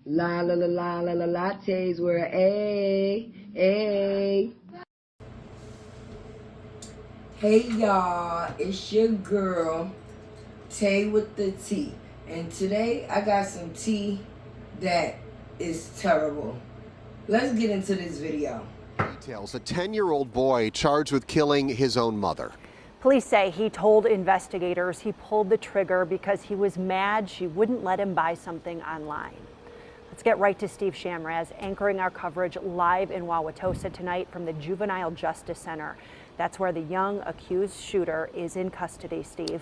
La la la la la la lattes were a. Hey y'all, it's your girl Tay with the T, and today I got some tea that is terrible. Let's get into this video. Details: a 10-year-old boy charged with killing his own mother. Police say he told investigators he pulled the trigger because he was mad she wouldn't let him buy something online. Let's get right to Steve Shamraz, anchoring our coverage live in Wauwatosa tonight from the Juvenile Justice Center. That's where the young accused shooter is in custody, Steve.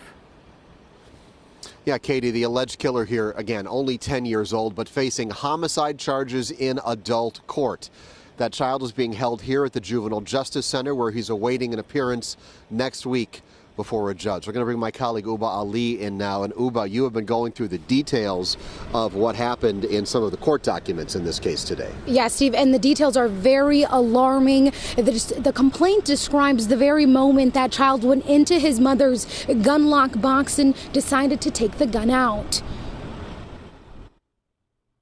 Yeah, Katie, the alleged killer here, again, only 10 years old, but facing homicide charges in adult court. That child is being held here at the Juvenile Justice Center, where he's awaiting an appearance next week before a judge. We're going to bring my colleague Uba Ali in now. And Uba, you have been going through the details of what happened in some of the court documents in this case today. Yeah, Steve, and the details are very alarming. The complaint describes the very moment that child went into his mother's gun lock box and decided to take the gun out.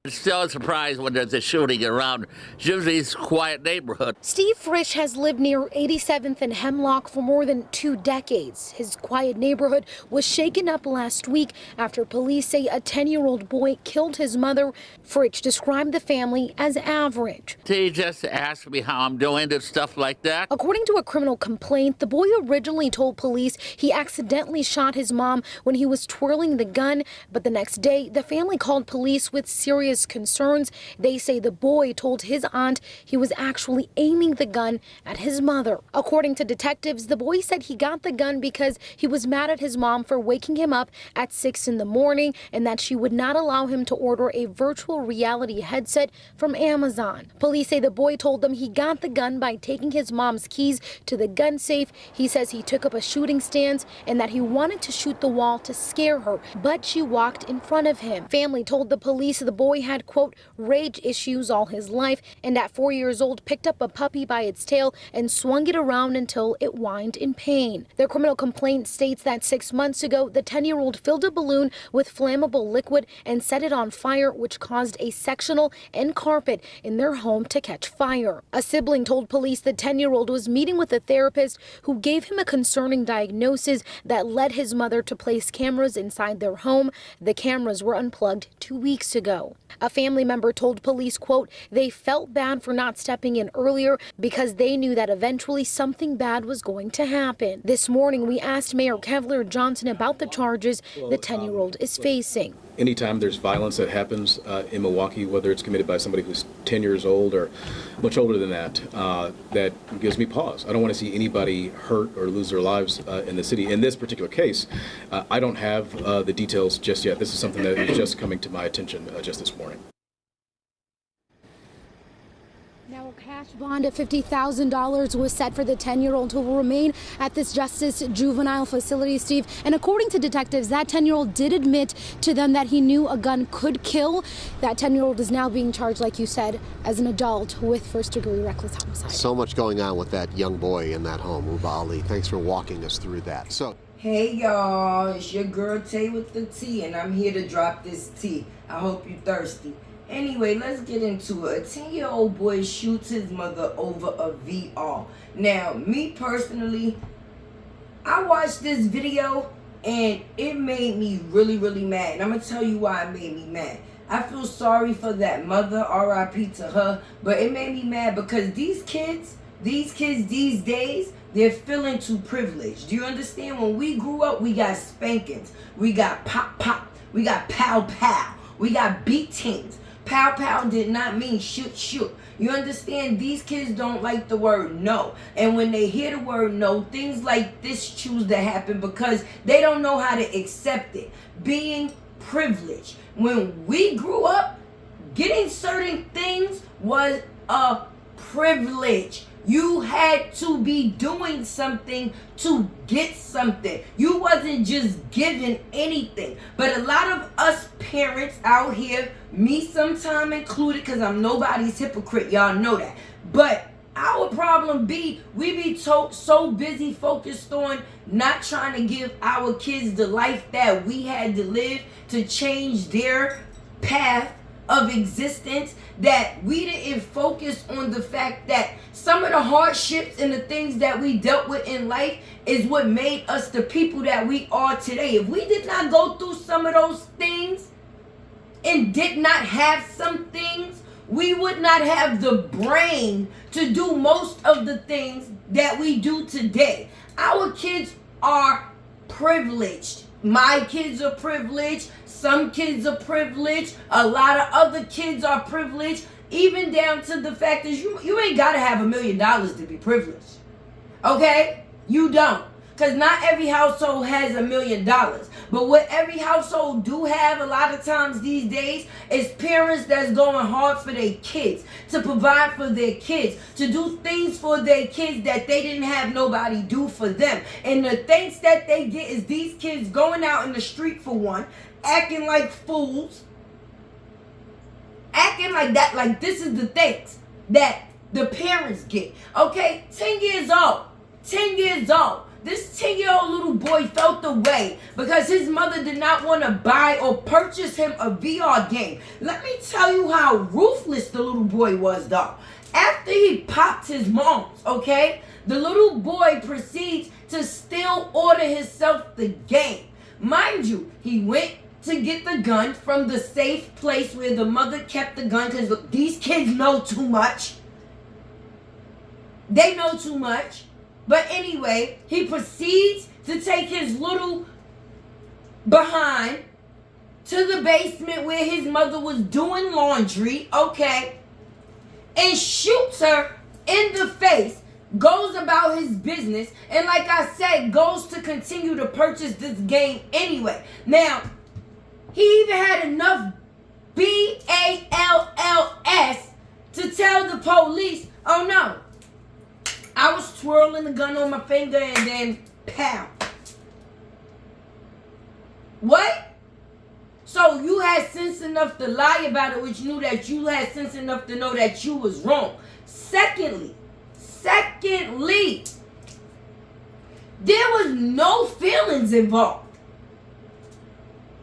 It's still a surprise when there's a shooting around Juvenil's quiet neighborhood. Steve Frisch has lived near 87th and Hemlock for more than 2 decades. His quiet neighborhood was shaken up last week after police say a 10-year-old boy killed his mother. Frisch described the family as average. He just asked me how I'm doing and stuff like that. According to a criminal complaint, the boy originally told police he accidentally shot his mom when he was twirling the gun, but the next day the family called police with serious concerns. They say the boy told his aunt he was actually aiming the gun at his mother. According to detectives, the boy said he got the gun because he was mad at his mom for waking him up at 6 in the morning and that she would not allow him to order a virtual reality headset from Amazon. Police say the boy told them he got the gun by taking his mom's keys to the gun safe. He says he took up a shooting stance and that he wanted to shoot the wall to scare her, but she walked in front of him. Family told the police the boy had, quote, rage issues all his life, and at 4 years old picked up a puppy by its tail and swung it around until it whined in pain. Their criminal complaint states that 6 months ago, the 10-year-old filled a balloon with flammable liquid and set it on fire, which caused a sectional and carpet in their home to catch fire. A sibling told police the 10-year-old was meeting with a therapist who gave him a concerning diagnosis that led his mother to place cameras inside their home. The cameras were unplugged 2 weeks ago. A family member told police, quote, they felt bad for not stepping in earlier because they knew that eventually something bad was going to happen. This morning, we asked Mayor Kevlar Johnson about the charges the 10-year-old is facing. Anytime there's violence that happens in Milwaukee, whether it's committed by somebody who's 10 years old or much older than that, that gives me pause. I don't want to see anybody hurt or lose their lives in the city. In this particular case, I don't have the details just yet. This is something that is just coming to my attention just this morning. Now, a cash bond of $50,000 was set for the 10-year-old who will remain at this Justice Juvenile facility, Steve. And according to detectives, that 10-year-old did admit to them that he knew a gun could kill. That 10-year-old is now being charged, like you said, as an adult with first-degree reckless homicide. So much going on with that young boy in that home. Uba Ali, thanks for walking us through that. Hey y'all, it's your girl Tay with the T, and I'm here to drop this tea. I hope you're thirsty. Anyway, let's get into it. A 10-year-old boy shoots his mother over a VR. Now, me personally, I watched this video and it made me really, really mad. And I'm going to tell you why it made me mad. I feel sorry for that mother, R.I.P. to her, but it made me mad because these kids these days, they're feeling too privileged. Do you understand? When we grew up, we got spankings. We got pop. We got pow. We got beatings. Pow did not mean shoot. You understand? These kids don't like the word no. And when they hear the word no, things like this choose to happen because they don't know how to accept it. Being privileged. When we grew up, getting certain things was a privilege. You had to be doing something to get something. You wasn't just given anything. But a lot of us parents out here, me sometime included, because I'm nobody's hypocrite, y'all know that. But our problem be, we be so busy focused on not trying to give our kids the life that we had to live to change their path of existence that we didn't focus on the fact that some of the hardships and the things that we dealt with in life is what made us the people that we are today. If we did not go through some of those things and did not have some things, we would not have the brain to do most of the things that we do today. Our kids are privileged. My kids are privileged. Some kids are privileged. A lot of other kids are privileged. Even down to the fact that you ain't got to have $1 million to be privileged. Okay? You don't. Because not every household has $1 million. But what every household do have a lot of times these days is parents that's going hard for their kids, to provide for their kids, to do things for their kids that they didn't have nobody do for them. And the things that they get is these kids going out in the street for one, acting like fools, acting like that, like this is the things that the parents get. Okay, 10 years old, 10 years old. This 10-year-old little boy felt the way because his mother did not want to buy or purchase him a VR game. Let me tell you how ruthless the little boy was, though. After he popped his mom's, okay, the little boy proceeds to still order himself the game. Mind you, he went to get the gun from the safe place where the mother kept the gun because these kids know too much. They know too much. But anyway, he proceeds to take his little behind to the basement where his mother was doing laundry, okay, and shoots her in the face, goes about his business, and like I said, goes to continue to purchase this game anyway. Now, he even had enough BALLS to tell the police, oh no, I was twirling the gun on my finger and then pow. What? So you had sense enough to lie about it, which knew that you had sense enough to know that you was wrong. Secondly, there was no feelings involved.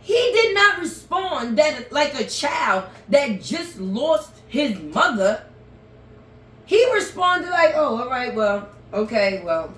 He did not respond that like a child that just lost his mother. He responded like, oh, all right, well, okay, well,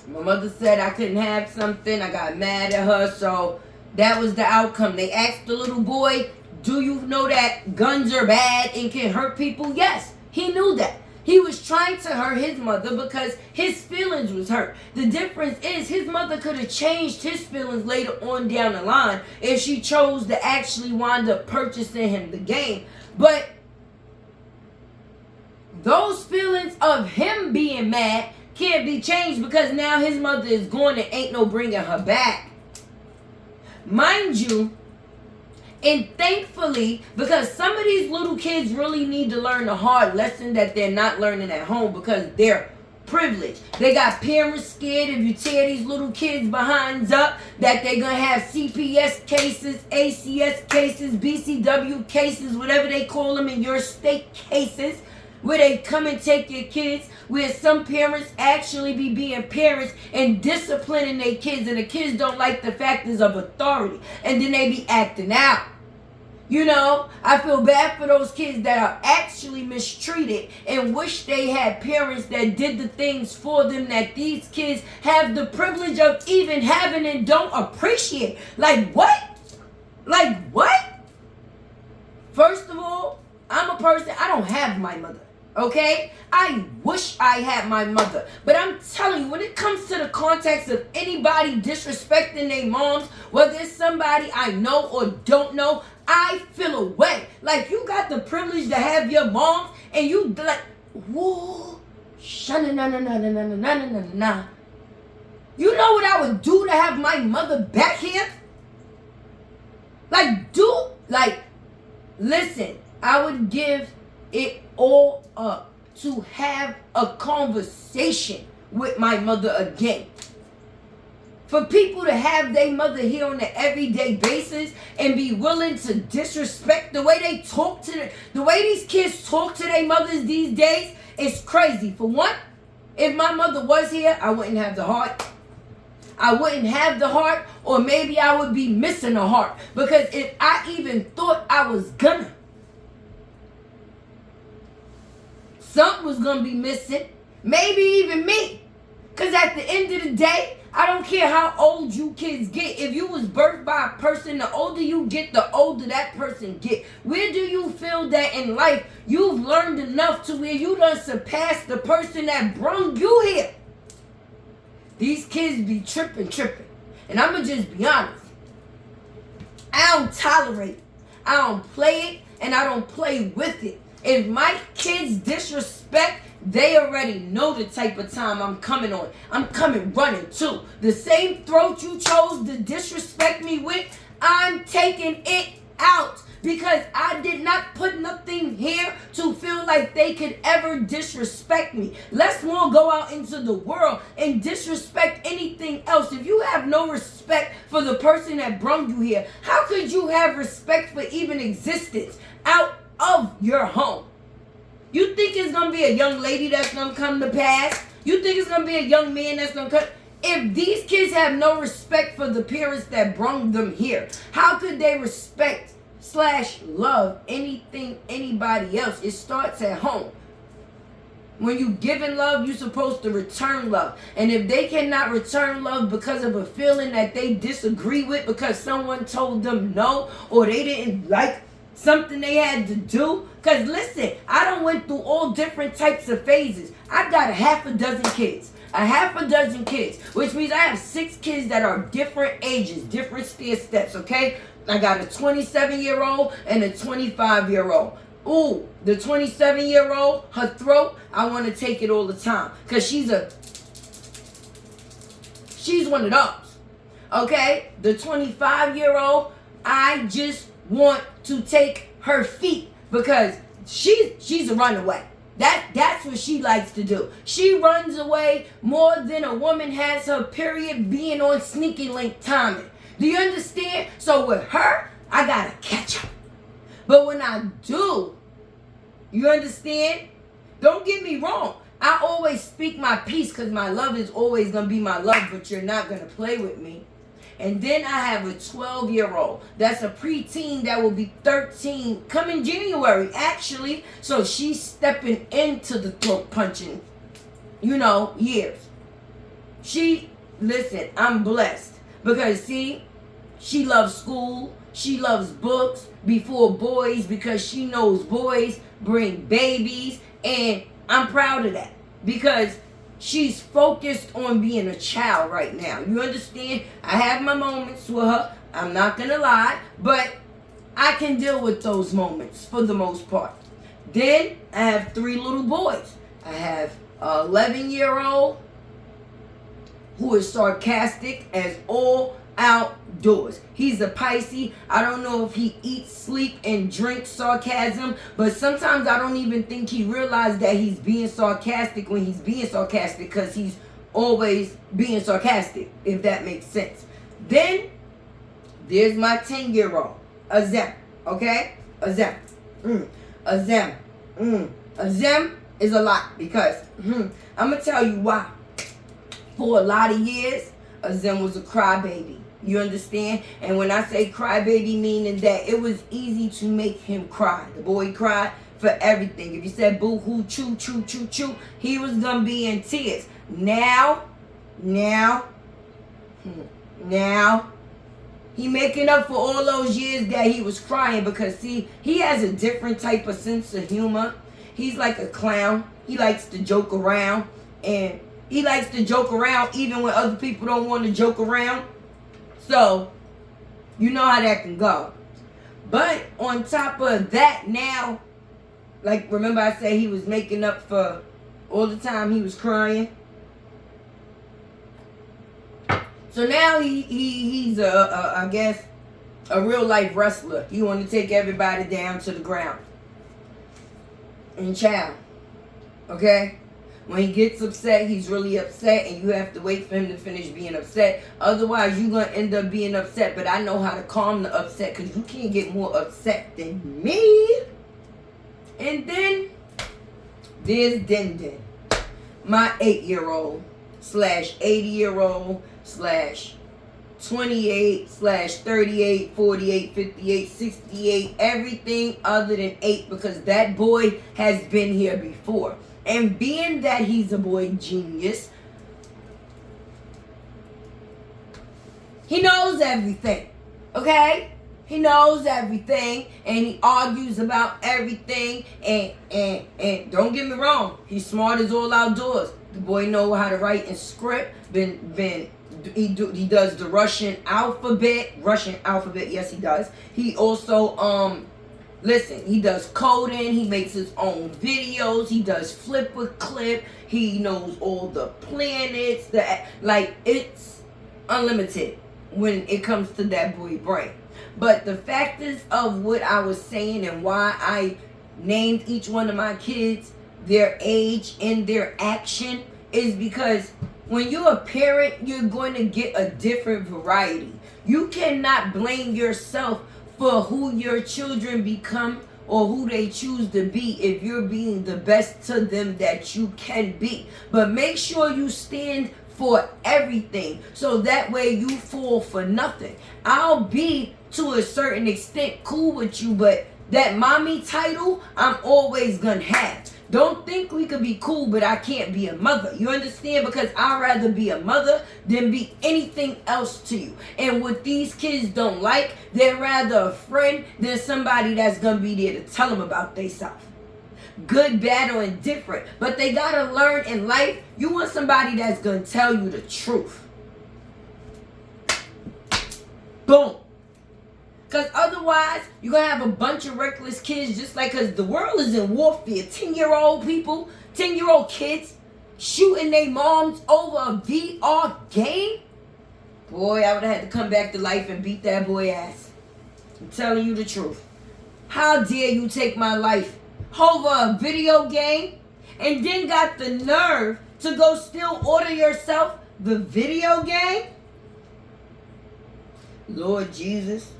my mother said I couldn't have something. I got mad at her, so that was the outcome. They asked the little boy, do you know that guns are bad and can hurt people? Yes, he knew that. He was trying to hurt his mother because his feelings was hurt. The difference is his mother could have changed his feelings later on down the line if she chose to actually wind up purchasing him the game. But those feelings of him being mad can't be changed because now his mother is gone and ain't no bringing her back. Mind you, and thankfully, because some of these little kids really need to learn the hard lesson that they're not learning at home because they're privileged. They got parents scared if you tear these little kids' behinds up that they're going to have CPS cases, ACS cases, BCW cases, whatever they call them in your state cases, where they come and take your kids, where some parents actually be being parents and disciplining their kids, and the kids don't like the factors of authority, and then they be acting out. You know, I feel bad for those kids that are actually mistreated and wish they had parents that did the things for them that these kids have the privilege of even having and don't appreciate. Like what? Like what? First of all, I'm a person, I don't have my mother. Okay? I wish I had my mother. But I'm telling you, when it comes to the context of anybody disrespecting their moms, whether it's somebody I know or don't know, I feel away. Like you got the privilege to have your mom and you like, whoa, na. You know what I would do to have my mother back here? Listen, I would give it all up to have a conversation with my mother again. For people to have their mother here on an everyday basis and be willing to disrespect the way they talk to the way these kids talk to their mothers these days is crazy. For one, if my mother was here, I wouldn't have the heart. I wouldn't have the heart, or maybe I would be missing a heart. Because if I even thought I was gonna Something was going to be missing. Maybe even me. Because at the end of the day, I don't care how old you kids get. If you was birthed by a person, the older you get, the older that person get. Where do you feel that in life you've learned enough to where you done surpassed the person that brung you here? These kids be tripping. And I'm going to just be honest. I don't tolerate it. I don't play it, and I don't play with it. If my kids disrespect, they already know the type of time I'm coming on. I'm coming running too. The same throat you chose to disrespect me with, I'm taking it out. Because I did not put nothing here to feel like they could ever disrespect me. Let's more go out into the world and disrespect anything else. If you have no respect for the person that brung you here, how could you have respect for even existence out of your home? You think it's going to be a young lady that's going to come to pass? You think it's going to be a young man that's going to come? If these kids have no respect for the parents that brung them here, how could they respect / love anything, anybody else? It starts at home. When you giving love, you're supposed to return love. And if they cannot return love because of a feeling that they disagree with, because someone told them no, or they didn't like something they had to do. Because listen, I done went through all different types of phases. I got a half a dozen kids. Which means I have 6 kids that are different ages, different steps, okay? I got a 27-year-old and a 25-year-old. Ooh, the 27-year-old, her throat, I want to take it all the time. Because she's one of those. Okay? The 25-year-old, I just want to take her feet because she's a runaway. That's what she likes to do. She runs away more than a woman has her period being on sneaky link timing. Do you understand? So with her, I gotta catch up. But when I do, you understand? Don't get me wrong. I always speak my piece because my love is always gonna be my love, but you're not gonna play with me. And then I have a 12-year-old. That's a preteen that will be 13 coming January, actually. So she's stepping into the throat punching, years. Listen, I'm blessed. Because, see, she loves school. She loves books before boys because she knows boys bring babies. And I'm proud of that. Because she's focused on being a child right now. You understand? I have my moments with her. I'm not going to lie. But I can deal with those moments for the most part. Then I have 3 little boys. I have an 11-year-old who is sarcastic as all outdoors. He's a Pisces. I don't know if he eats, sleep, and drinks sarcasm, but sometimes I don't even think he realized that he's being sarcastic when he's being sarcastic because he's always being sarcastic, if that makes sense. Then, there's my 10-year-old, Azem, okay? Azem. Azem. Azem is a lot because, I'm going to tell you why. For a lot of years, Azem was a crybaby. You understand? And when I say crybaby, meaning that it was easy to make him cry. The boy cried for everything. If you said boo-hoo, choo, choo, choo, choo, he was going to be in tears. Now, he making up for all those years that he was crying because, see, he has a different type of sense of humor. He's like a clown. He likes to joke around. And he likes to joke around even when other people don't want to joke around. So, you know how that can go. But on top of that now, like remember I said he was making up for all the time he was crying. So now he's I guess a real life wrestler. He want to take everybody down to the ground. And child, okay? When he gets upset, he's really upset, and you have to wait for him to finish being upset. Otherwise, you're going to end up being upset. But I know how to calm the upset because you can't get more upset than me. And then, there's Din Din, my 8-year-old / 80-year-old / 28/38, 48, 58, 68, everything other than 8, because that boy has been here before. And being that he's a boy genius, he knows everything, okay? He knows everything, and he argues about everything, and don't get me wrong, he's smart as all outdoors. The boy know how to write in script, he does the Russian alphabet, yes he does. He also, listen, he does coding, he makes his own videos, he does flip with clip, he knows all the planets, like, it's unlimited when it comes to that boy brain. But the factors of what I was saying and why I named each one of my kids their age and their action is because when you're a parent, you're going to get a different variety. You cannot blame yourself for who your children become or who they choose to be if you're being the best to them that you can be. But make sure you stand for everything, so that way you fall for nothing. I'll be, to a certain extent, cool with you, but that mommy title, I'm always gonna have. Don't think we could be cool, but I can't be a mother. You understand? Because I'd rather be a mother than be anything else to you. And what these kids don't like, they're rather a friend than somebody that's gonna be there to tell them about themselves. Good, bad, or indifferent. But they gotta learn in life, you want somebody that's gonna tell you the truth. Boom. Because otherwise, you're going to have a bunch of reckless kids, just like, because the world is in warfare. 10-year-old people, 10-year-old kids shooting their moms over a VR game. Boy, I would have had to come back to life and beat that boy ass. I'm telling you the truth. How dare you take my life over a video game and then got the nerve to go still order yourself the video game? Lord Jesus.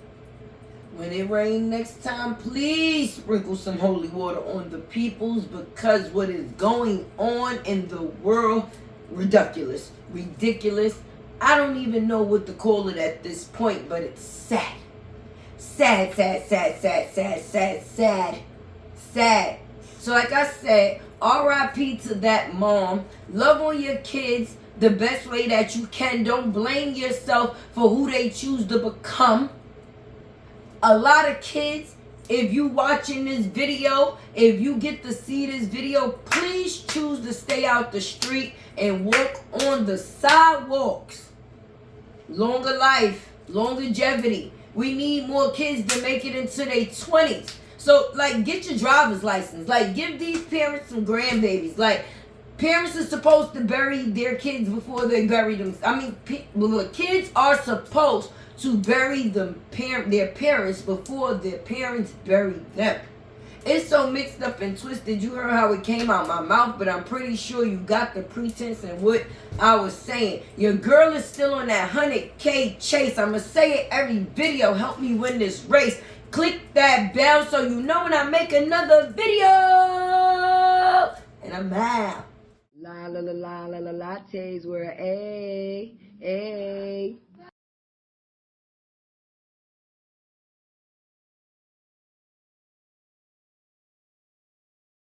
When it rains next time, please sprinkle some holy water on the peoples, because what is going on in the world, ridiculous. I don't even know what to call it at this point, but it's sad. Sad. So like I said, R.I.P. to that mom. Love on your kids the best way that you can. Don't blame yourself for who they choose to become. A lot of kids, if you watching this video, if you get to see this video, please choose to stay out the street and walk on the sidewalks. Longer life, longevity. We need more kids to make it into their 20s. So, like, get your driver's license. Like, give these parents some grandbabies. Like, parents are supposed to bury their kids before they bury them. I mean, kids are supposed to bury their parents before their parents bury them. It's so mixed up and twisted. You heard how it came out my mouth, but I'm pretty sure you got the pretense and what I was saying. Your girl is still on that 100K chase. I'm going to say it every video. Help me win this race. Click that bell so you know when I make another video. And I'm out. Lattes, where a.